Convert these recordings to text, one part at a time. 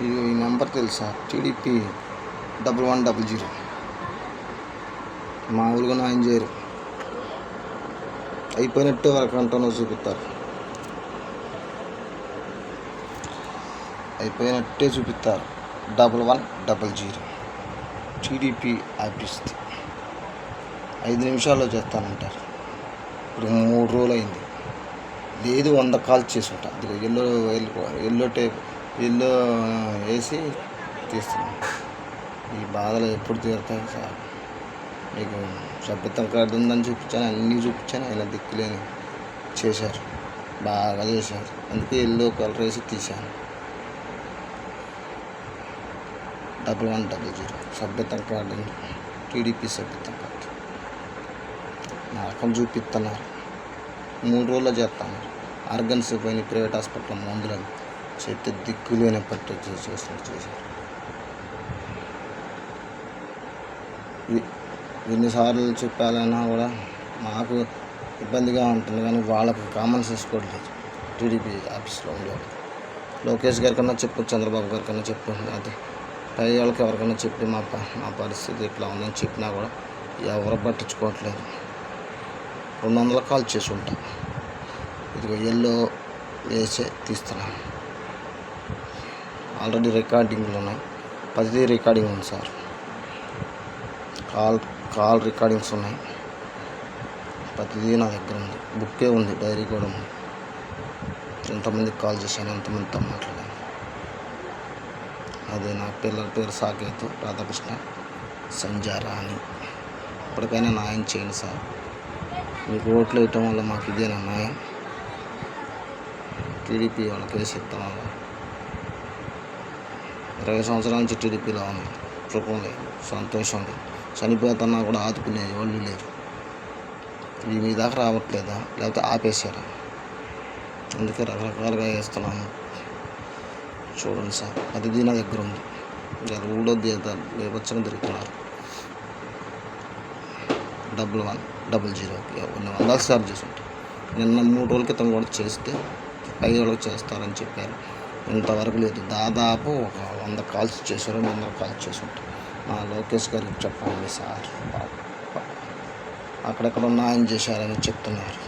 ఇది ఈ నెంబర్ తెలుసా? టీడీపీ 1100. మామూలుగా న్యాయం చేయరు. అయిపోయినట్టే వాళ్ళ కంటలో చూపిస్తారు. అయిపోయినట్టే చూపిస్తారు. 1100 టీడీపీ ఆఫీస్ది 5 నిమిషాల్లో చేస్తానంటారు. ఇప్పుడు 3 రోజులు అయింది. లేదు 100 కాల్స్ చేసి ఉంటా. అది ఎల్లో వేసి తీస్తున్నాం. ఈ బాధలు ఎప్పుడు తీరుతాయి సార్? మీకు సభ్యత్వం కార్డు ఉందని చూపించాను, అన్నీ చూపించాను, ఆయన దిక్కులేని చేశారు, బాగా చేశారు. అందుకే ఎల్లో కలర్ వేసి తీశాను. 1100 సభ్యత్వం కార్డు ఉంది, టీడీపీ సభ్యత్వం కార్డు. నరకం చూపిస్తున్నారు. 3 రోజుల్లో చేస్తాను. ఆర్గన్స్ పోయిన ప్రైవేట్ హాస్పిటల్ మందులని చెట్టు దిక్కులేని పట్టు చేసినట్టు చేశారు. ఎన్నిసార్లు చెప్పాలన్నా కూడా మాకు ఇబ్బందిగా ఉంటుంది, కానీ వాళ్ళకు కామన్ సెన్స్ కూడా లేదు. టీడీపీ ఆఫీస్లో ఉండేవాళ్ళు లోకేష్ గారి కన్నా చెప్పు, చంద్రబాబు గారి కన్నా చెప్పు, అది పై వాళ్ళకి ఎవరికైనా చెప్పి మా పరిస్థితి ఇట్లా ఉందని చెప్పినా కూడా ఎవరు పట్టించుకోవట్లేదు. 200 కాల్ చేసి ఉంటాం. ఇదిగో ఎల్లో వేసే తీస్తున్నాం. ఆల్రెడీ రికార్డింగ్లు ఉన్నాయి. 10 రికార్డింగ్ ఉంది సార్. కాల్ రికార్డింగ్స్ ఉన్నాయి. ప్రతిదీ నా దగ్గర ఉంది. బుక్కే ఉంది, డైరీ కూడా ఉంది. ఎంతమందికి కాల్ చేశాను, ఎంతమందితో మాట్లాడాను. అదే నా పిల్లల పేరు సాకేతు, రాధాకృష్ణ, సంజారాణి. ఇప్పటికైనా న్యాయం చేయండి సార్. మీకు ఓట్లు వేయటం వల్ల మాకు ఇదేనా న్యాయం? టీడీపీ వాళ్ళకి వేసి ఇస్తాం వల్ల 20 సంవత్సరాల నుంచి టీడీపీలో ఉంది. సుఖం లేదు, సంతోషం లేదు. చనిపోతున్నా కూడా ఆదుకునే వాళ్ళు లేరు. ఇది మీ దాకా రావట్లేదా, లేకపోతే ఆపేశారా? అందుకే రకరకాలుగా వేస్తున్నాను. చూడండి సార్, అది నా దగ్గర ఉంది. ఊళ్ళో బేబచ్చని తిరుగుతున్నారు. 1100 కొన్ని 100 సార్లు చేసి ఉంటాయి. నిన్న 3 రోజుల క్రితం కూడా చేస్తే 5 రోజులకు చేస్తారని చెప్పారు. ఇంతవరకు లేదు. దాదాపు ఒక 100 కాల్స్ చేశారు, 200 కాల్స్ చేసి ఉంటాయి. మా లోకేష్ గారికి చెప్పండి సార్, అక్కడెక్కడ న్యాయం చేశారని చెప్తున్నారు.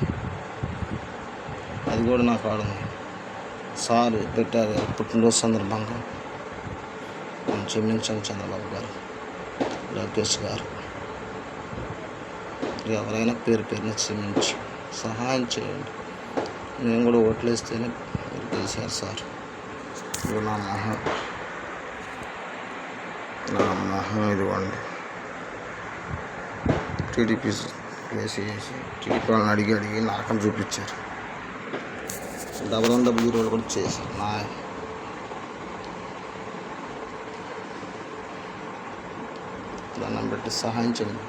అది కూడా నాకు ఆడుంది సార్. పెట్టారు పుట్టినరోజు సందర్భంగా. క్షమించండి చంద్రబాబు గారు, లోకేష్ గారు, ఎవరైనా పేరున క్షమించి సహాయం చేయండి. నేను కూడా ఓట్లేస్తేనే మీరు గెలిచారు సార్. ఇది నా మొహం ఇదిగోండి. టీడీపీ వేసి టీడీపీ వాళ్ళని అడిగి నరకం చూపించారు. 1100 కూడా చేశారు. దండం పెట్టి సహాయం చేయండి.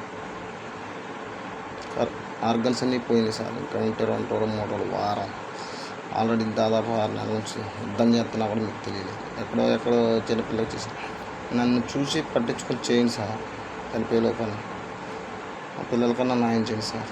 ఆర్గన్స్ అన్నీ పోయింది సార్. ఇంకా ఉంటే 2 రోజులు 3 రోజులు వారం. ఆల్రెడీ దాదాపు 6 నెలల నుంచి యుద్ధం చేస్తున్నా కూడా మీకు తెలియలేదు. ఎక్కడో చిన్నపిల్లలు చేశారు. నన్ను చూసి పట్టించుకొని చేయండి సార్. చనిపోయే లోపల ఆ పిల్లలకన్నా న్యాయం చేయండి సార్.